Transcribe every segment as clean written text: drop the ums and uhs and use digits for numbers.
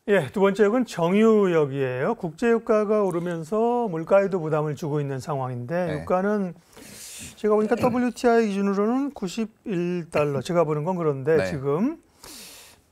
예, 두 번째 역은 정유역이에요. 국제유가가 오르면서 물가에도 부담을 주고 있는 상황인데 네. 유가는 제가 보니까 WTI 기준으로는 91달러, 제가 보는 건 그런데 네. 지금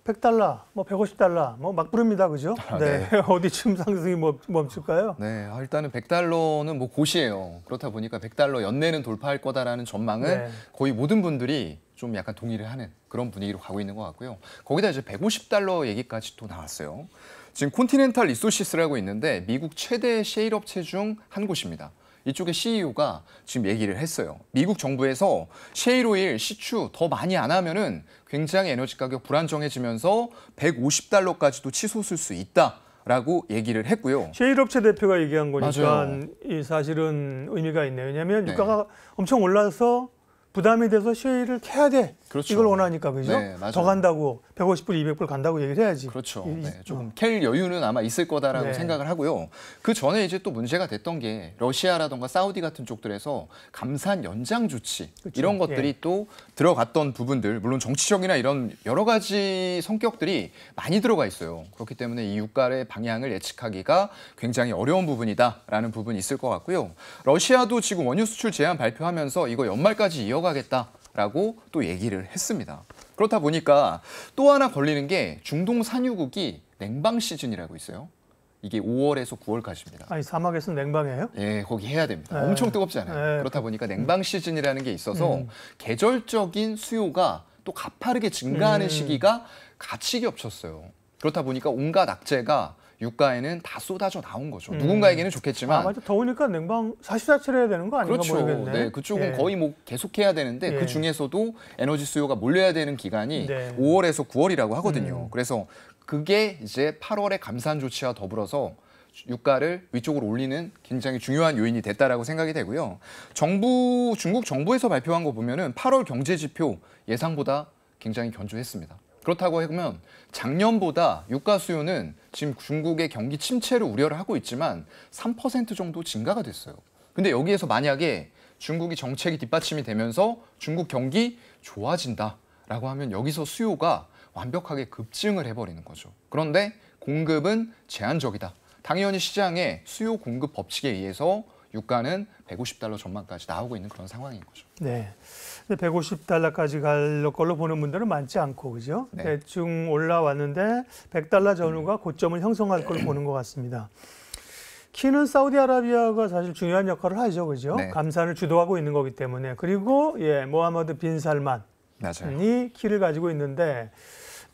100달러, 뭐 150달러, 뭐 막 부릅니다, 그죠? 네. 네. 어디쯤 상승이 멈출까요? 네, 일단은 100달러는 뭐 고시예요. 그렇다 보니까 100달러 연내는 돌파할 거다라는 전망은 네. 거의 모든 분들이 좀 약간 동의를 하는 그런 분위기로 가고 있는 것 같고요. 거기다 이제 150달러 얘기까지 또 나왔어요. 지금 콘티넨탈 리소시스라고 있는데 미국 최대 셰일 업체 중 한 곳입니다. 이쪽의 CEO가 지금 얘기를 했어요. 미국 정부에서 셰일 오일, 시추 더 많이 안 하면은 굉장히 에너지 가격 불안정해지면서 150달러까지도 치솟을 수 있다라고 얘기를 했고요. 셰일 업체 대표가 얘기한 거니까 맞아요. 이 사실은 의미가 있네요. 왜냐하면 네. 유가가 엄청 올라서 부담이 돼서 셰일을 캐야 돼. 그렇죠. 이걸 원하니까, 그죠? 네, 맞아요. 더 간다고 150불, 200불 간다고 얘기를 해야지. 그렇죠. 이- 네, 조금 캘 여유는 아마 있을 거다라고 네. 생각을 하고요. 그 전에 이제 또 문제가 됐던 게 러시아라던가 사우디 같은 쪽들에서 감산 연장 조치 그렇죠. 이런 것들이 예. 또 들어갔던 부분들, 물론 정치적이나 이런 여러 가지 성격들이 많이 들어가 있어요. 그렇기 때문에 이 유가의 방향을 예측하기가 굉장히 어려운 부분이다라는 부분이 있을 것 같고요. 러시아도 지금 원유 수출 제한 발표하면서 이거 연말까지 이어가겠다라고 또 얘기를 했습니다. 그렇다 보니까 또 하나 걸리는 게 중동 산유국이 냉방 시즌이라고 있어요. 이게 5월에서 9월까지입니다. 아니, 사막에서 냉방해요? 예, 거기 해야 됩니다. 네. 엄청 뜨겁잖아요. 네. 그렇다 보니까 냉방 시즌이라는 게 있어서 계절적인 수요가 또 가파르게 증가하는 시기가 같이 겹쳤어요. 그렇다 보니까 온갖 악재가 유가에는 다 쏟아져 나온 거죠. 누군가에게는 좋겠지만 맞아. 더우니까 냉방 44칠 해야 되는 거 아닌가 그렇죠. 모르겠네. 네, 그쪽은 예. 거의 뭐 계속해야 되는데 예. 그 중에서도 에너지 수요가 몰려야 되는 기간이 네. 5월에서 9월이라고 하거든요. 그래서 그게 이제 8월의 감산 조치와 더불어서 유가를 위쪽으로 올리는 굉장히 중요한 요인이 됐다라고 생각이 되고요. 중국 정부에서 발표한 거 보면은 8월 경제 지표 예상보다 굉장히 견조했습니다. 그렇다고 하면 작년보다 유가 수요는 지금 중국의 경기 침체를 우려를 하고 있지만 3% 정도 증가가 됐어요. 근데 여기에서 만약에 중국이 정책이 뒷받침이 되면서 중국 경기 좋아진다라고 하면 여기서 수요가 완벽하게 급증을 해버리는 거죠. 그런데 공급은 제한적이다. 당연히 시장의 수요 공급 법칙에 의해서 유가는 150달러 전망까지 나오고 있는 그런 상황인 거죠. 네. 150달러까지 갈 걸로 보는 분들은 많지 않고, 그죠? 네. 대충 올라왔는데 100달러 전후가 고점을 형성할 걸 보는 것 같습니다. 키는 사우디아라비아가 사실 중요한 역할을 하죠, 그죠? 네. 감산을 주도하고 있는 거기 때문에. 그리고 모하머드 빈 살만이 맞아요. 키를 가지고 있는데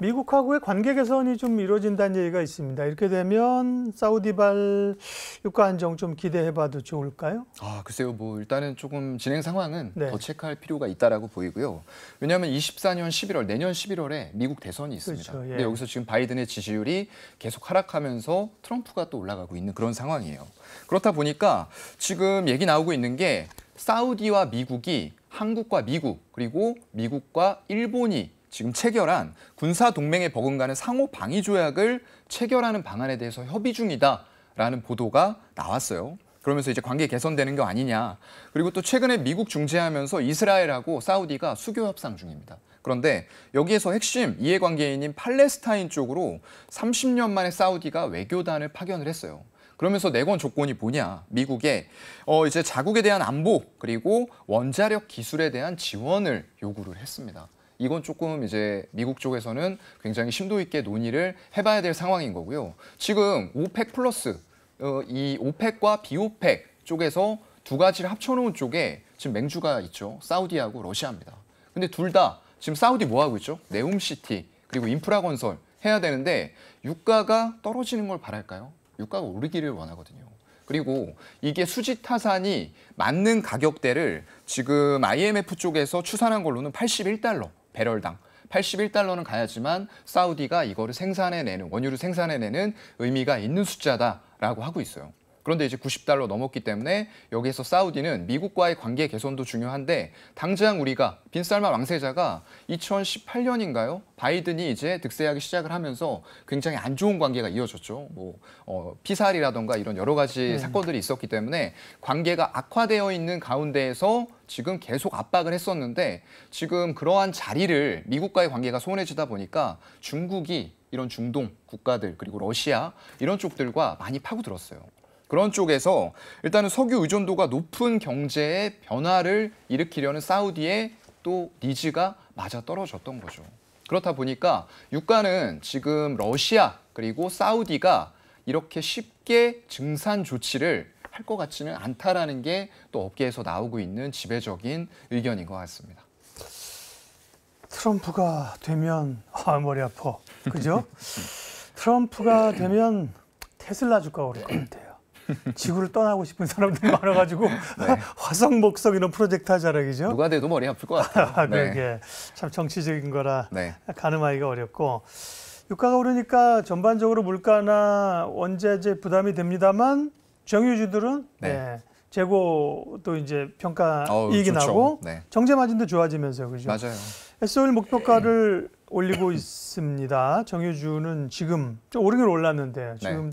미국하고의 관계 개선이 좀 이루어진다는 얘기가 있습니다. 이렇게 되면 사우디발 유가 안정 좀 기대해봐도 좋을까요? 글쎄요. 뭐 일단은 조금 진행 상황은 네. 더 체크할 필요가 있다라고 보이고요. 왜냐하면 24년 11월, 내년 11월에 미국 대선이 있습니다. 그렇죠, 예. 근데 여기서 지금 바이든의 지지율이 계속 하락하면서 트럼프가 또 올라가고 있는 그런 상황이에요. 그렇다 보니까 지금 얘기 나오고 있는 게 사우디와 미국이 한국과 미국 그리고 미국과 일본이 지금 체결한 군사 동맹에 버금가는 상호 방위 조약을 체결하는 방안에 대해서 협의 중이다라는 보도가 나왔어요. 그러면서 이제 관계 개선되는 거 아니냐. 그리고 또 최근에 미국 중재하면서 이스라엘하고 사우디가 수교 협상 중입니다. 그런데 여기에서 핵심 이해관계인인 팔레스타인 쪽으로 30년 만에 사우디가 외교단을 파견을 했어요. 그러면서 내건 조건이 뭐냐? 미국에 이제 자국에 대한 안보 그리고 원자력 기술에 대한 지원을 요구를 했습니다. 이건 조금 이제 미국 쪽에서는 굉장히 심도 있게 논의를 해봐야 될 상황인 거고요. 지금 오펙 플러스, 이 오펙과 비오펙 쪽에서 두 가지를 합쳐놓은 쪽에 지금 맹주가 있죠. 사우디하고 러시아입니다. 근데 둘 다 지금 사우디 뭐 하고 있죠? 네옴시티 그리고 인프라 건설 해야 되는데 유가가 떨어지는 걸 바랄까요? 유가가 오르기를 원하거든요. 그리고 이게 수지 타산이 맞는 가격대를 지금 IMF 쪽에서 추산한 걸로는 81달러. 배럴당 81달러는 가야지만 사우디가 이거를 생산해내는 원유를 생산해내는 의미가 있는 숫자다라고 하고 있어요. 그런데 이제 90달러 넘었기 때문에 여기에서 사우디는 미국과의 관계 개선도 중요한데 당장 우리가 빈살만 왕세자가 2018년인가요? 바이든이 이제 득세하기 시작을 하면서 굉장히 안 좋은 관계가 이어졌죠. 피살이라던가 이런 여러 가지 사건들이 있었기 때문에 관계가 악화되어 있는 가운데에서 지금 계속 압박을 했었는데 지금 그러한 자리를 미국과의 관계가 소원해지다 보니까 중국이 이런 중동 국가들 그리고 러시아 이런 쪽들과 많이 파고들었어요. 그런 쪽에서 일단은 석유 의존도가 높은 경제의 변화를 일으키려는 사우디의 또 니즈가 맞아 떨어졌던 거죠. 그렇다 보니까 유가는 지금 러시아 그리고 사우디가 이렇게 쉽게 증산 조치를 할 것 같지는 않다라는 게 또 업계에서 나오고 있는 지배적인 의견인 것 같습니다. 트럼프가 되면 머리 아파. 그죠? 트럼프가 되면 테슬라 주가가 오를 것 같아요. 지구를 떠나고 싶은 사람들이 많아가지고 화성, 목성 이런 프로젝트 하잖아요, 그죠? 누가 돼도 머리 아플 것 같아요. 그러게 참 정치적인 거라 네. 가늠하기가 어렵고 유가가 오르니까 전반적으로 물가나 원자재 부담이 됩니다만 정유주들은 재고도 이제 평가 이익이 좋죠. 나고 네. 정제 마진도 좋아지면서요, 그죠? 맞아요. S-오일 목표가를 올리고 있습니다. 정유주는 지금 좀 오르긴 올랐는데 지금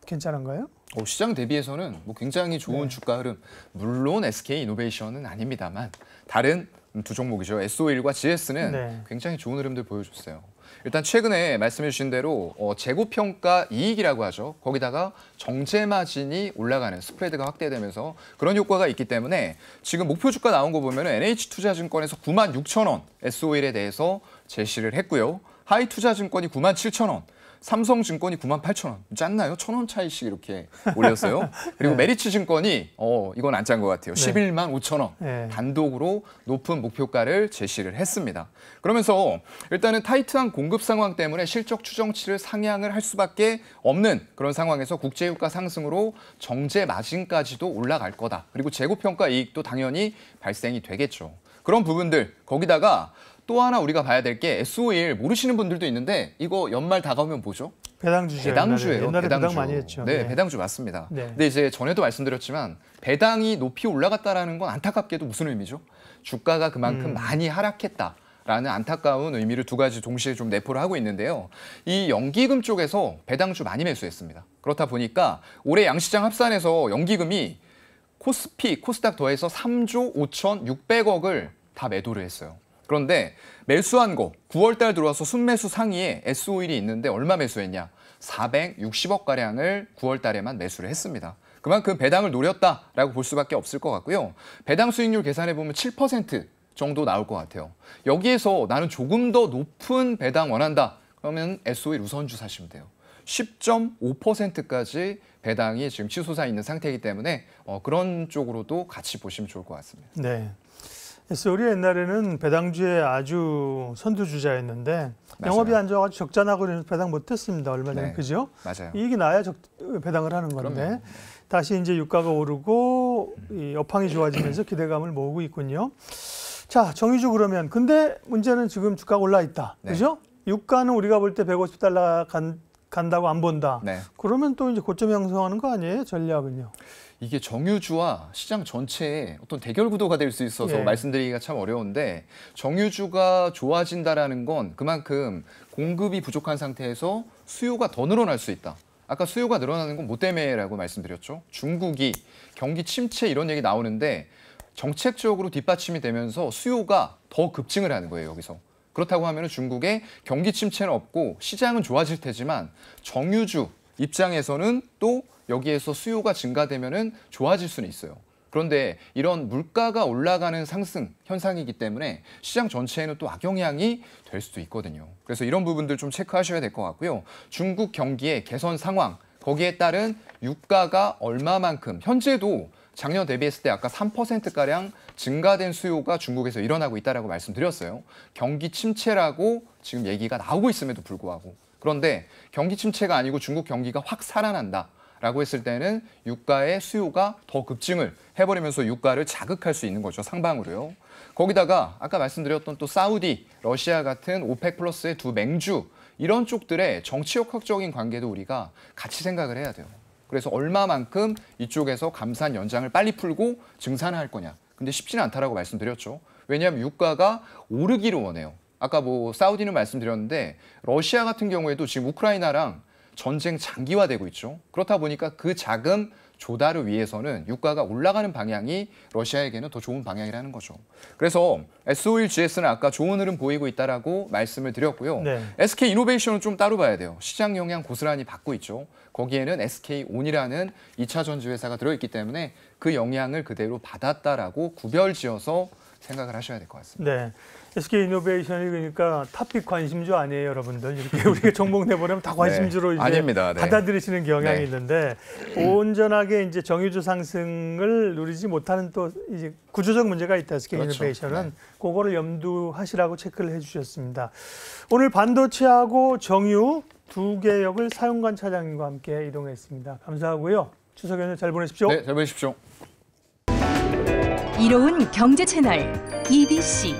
괜찮은가요? 시장 대비해서는 굉장히 좋은 주가 흐름. 물론 SK 이노베이션은 아닙니다만 다른 두 종목이죠. S-오일과 GS는 굉장히 좋은 흐름들 보여줬어요. 일단 최근에 말씀해 주신 대로 재고평가 이익이라고 하죠. 거기다가 정제 마진이 올라가는 스프레드가 확대되면서 그런 효과가 있기 때문에 지금 목표 주가 나온 거 보면 NH투자증권에서 96,000원 S-오일에 대해서 제시를 했고요. 하이투자증권이 97,000원. 삼성증권이 98,000원. 짰나요? 1,000원 차이씩 이렇게 올렸어요. 그리고 메리츠증권이 이건 안 짠 것 같아요. 115,000원. 단독으로 높은 목표가를 제시를 했습니다. 그러면서 일단은 타이트한 공급 상황 때문에 실적 추정치를 상향을 할 수밖에 없는 그런 상황에서 국제유가 상승으로 정제 마진까지도 올라갈 거다. 그리고 재고평가 이익도 당연히 발생이 되겠죠. 그런 부분들 거기다가 또 하나 우리가 봐야 될 게 S-오일 모르시는 분들도 있는데 이거 연말 다가오면 뭐죠? 배당주죠. 배당주예요. 옛날에 배당 많이 했죠. 네, 배당주 맞습니다. 네. 근데 이제 전에도 말씀드렸지만 배당이 높이 올라갔다라는 건 안타깝게도 무슨 의미죠? 주가가 그만큼 많이 하락했다라는 안타까운 의미를 두 가지 동시에 좀 내포를 하고 있는데요. 이 연기금 쪽에서 배당주 많이 매수했습니다. 그렇다 보니까 올해 양시장 합산해서 연기금이 코스피, 코스닥 더해서 3조 5,600억을 다 매도를 했어요. 그런데 매수한 거 9월 달 들어와서 순매수 상위에 S-오일이 있는데 얼마 매수했냐? 460억가량을 9월 달에만 매수를 했습니다. 그만큼 배당을 노렸다라고 볼 수밖에 없을 것 같고요. 배당 수익률 계산해보면 7% 정도 나올 것 같아요. 여기에서 나는 조금 더 높은 배당 원한다. 그러면 S-오일 우선주 사시면 돼요. 10.5%까지 배당이 지금 치솟아 있는 상태이기 때문에 그런 쪽으로도 같이 보시면 좋을 것 같습니다. 네. S-오일이 옛날에는 배당주의 아주 선두주자였는데 영업이 안 좋아가지고 적자 나고 그래서 배당 못했습니다. 얼마 전에. 그죠? 맞아요. 이익이 나야 배당을 하는 건데 다시 이제 유가가 오르고 이 업황이 좋아지면서 기대감을 모으고 있군요. 자, 정유주 그러면 근데 문제는 지금 주가가 올라 있다. 그죠? 유가는 우리가 볼 때 150달러 간다고 안 본다. 그러면 또 이제 고점 형성하는 거 아니에요? 전략은요. 이게 정유주와 시장 전체의 어떤 대결 구도가 될 수 있어서 말씀드리기가 참 어려운데 정유주가 좋아진다라는 건 그만큼 공급이 부족한 상태에서 수요가 더 늘어날 수 있다. 아까 수요가 늘어나는 건 뭐 때문에라고 말씀드렸죠. 중국이 경기 침체 이런 얘기 나오는데 정책적으로 뒷받침이 되면서 수요가 더 급증을 하는 거예요, 여기서. 그렇다고 하면 중국의 경기 침체는 없고 시장은 좋아질 테지만 정유주 입장에서는 또 여기에서 수요가 증가되면은 좋아질 수는 있어요. 그런데 이런 물가가 올라가는 상승 현상이기 때문에 시장 전체에는 또 악영향이 될 수도 있거든요. 그래서 이런 부분들 좀 체크하셔야 될 것 같고요. 중국 경기의 개선 상황, 거기에 따른 유가가 얼마만큼, 현재도 작년 대비했을 때 아까 3%가량 증가된 수요가 중국에서 일어나고 있다라고 말씀드렸어요. 경기 침체라고 지금 얘기가 나오고 있음에도 불구하고. 그런데 경기 침체가 아니고 중국 경기가 확 살아난다. 라고 했을 때는 유가의 수요가 더 급증을 해버리면서 유가를 자극할 수 있는 거죠. 상방으로요. 거기다가 아까 말씀드렸던 또 사우디, 러시아 같은 오펙 플러스의 두 맹주 이런 쪽들의 정치역학적인 관계도 우리가 같이 생각을 해야 돼요. 그래서 얼마만큼 이쪽에서 감산 연장을 빨리 풀고 증산할 거냐. 근데 쉽지는 않다라고 말씀드렸죠. 왜냐하면 유가가 오르기를 원해요. 아까 뭐 사우디는 말씀드렸는데 러시아 같은 경우에도 지금 우크라이나랑 전쟁 장기화되고 있죠. 그렇다 보니까 그 자금 조달을 위해서는 유가가 올라가는 방향이 러시아에게는 더 좋은 방향이라는 거죠. 그래서 S51GS는 아까 좋은 흐름 보이고 있다라고 말씀을 드렸고요. 네. SK이노베이션은 좀 따로 봐야 돼요. 시장 영향 고스란히 받고 있죠. 거기에는 SK온이라는 2차 전지 회사가 들어있기 때문에 그 영향을 그대로 받았다라고 구별지어서 생각을 하셔야 될 것 같습니다. 네. SK이노베이션이 그러니까 탑픽 관심주 아니에요, 여러분들. 이렇게 우리가 종목 내보내면 다 관심주로 네. 이제 아닙니다. 네. 받아들이시는 경향이 네. 있는데 온전하게 이제 정유주 상승을 누리지 못하는 또 이제 구조적 문제가 있다. SK이노베이션은 그렇죠. 네. 그거를 염두하시라고 체크를 해주셨습니다. 오늘 반도체하고 정유 두 개역을 사용관 차장님과 함께 이동했습니다. 감사하고요. 추석 연휴 잘 보내십시오. 네, 잘 보내십시오. 이로운 경제 채널 EBC